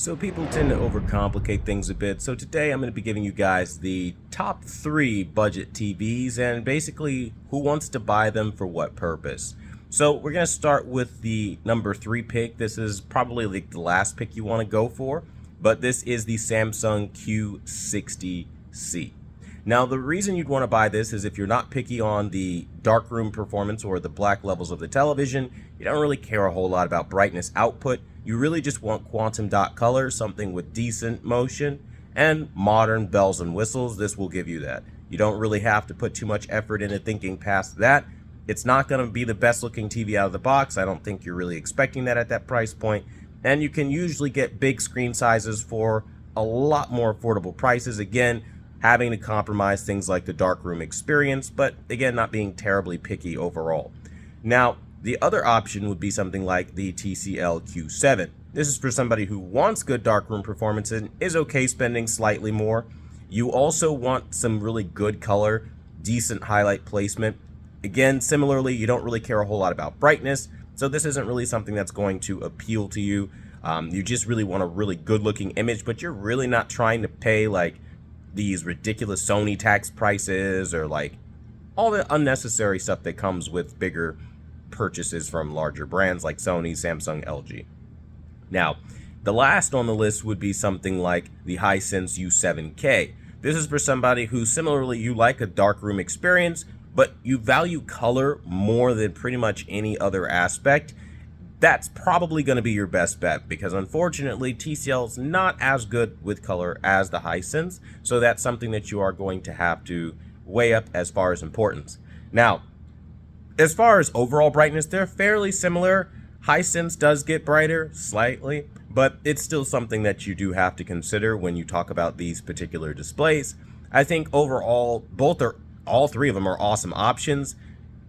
So people tend to overcomplicate things a bit, so today I'm going to be giving you guys the top 3 budget TVs and basically who wants to buy them for what purpose. So we're going to start with the number 3 pick. This is probably like the last pick you want to go for, but this is the Samsung Q60C. Now the reason you'd want to buy this is if you're not picky on the darkroom performance or the black levels of the television, you don't really care a whole lot about brightness output. You really just want quantum dot color, something with decent motion and modern bells and whistles. This will give you that. You don't really have to put too much effort into thinking past that. It's not going to be the best looking TV out of the box. I don't think you're really expecting that at that price point. And you can usually get big screen sizes for a lot more affordable prices. Again, having to compromise things like the darkroom experience, but again, not being terribly picky overall. Now, the other option would be something like the TCL Q7. This is for somebody who wants good darkroom performance and is okay spending slightly more. You also want some really good color, decent highlight placement. Again, similarly, you don't really care a whole lot about brightness, so this isn't really something that's going to appeal to you. You just really want a really good looking image, but you're really not trying to pay like these ridiculous Sony tax prices or like all the unnecessary stuff that comes with bigger purchases from larger brands like Sony, Samsung, LG. Now, the last on the list would be something like the Hisense U7K. This is for somebody who similarly you like a darkroom experience, but you value color more than pretty much any other aspect. That's probably going to be your best bet because unfortunately TCL is not as good with color as the Hisense, so that's something that you are going to have to weigh up as far as importance. Now, as far as overall brightness, they're fairly similar. Hisense does get brighter slightly, but it's still something that you do have to consider when you talk about these particular displays. I think overall, all three of them are awesome options,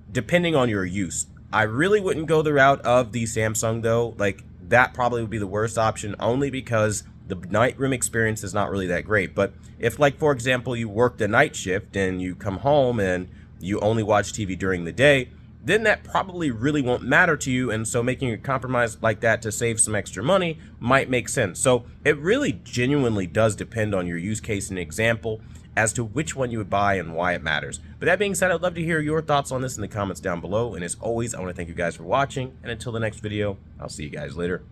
depending on your use. I really wouldn't go the route of the Samsung though. Like that probably would be the worst option only because the night room experience is not really that great. But if like, for example, you worked a night shift and you come home and you only watch TV during the day, then that probably really won't matter to you, and so making a compromise like that to save some extra money might make sense. So it really genuinely does depend on your use case and example as to which one you would buy and why it matters. But that being said, I'd love to hear your thoughts on this in the comments down below, and as always, I want to thank you guys for watching, and until the next video, I'll see you guys later.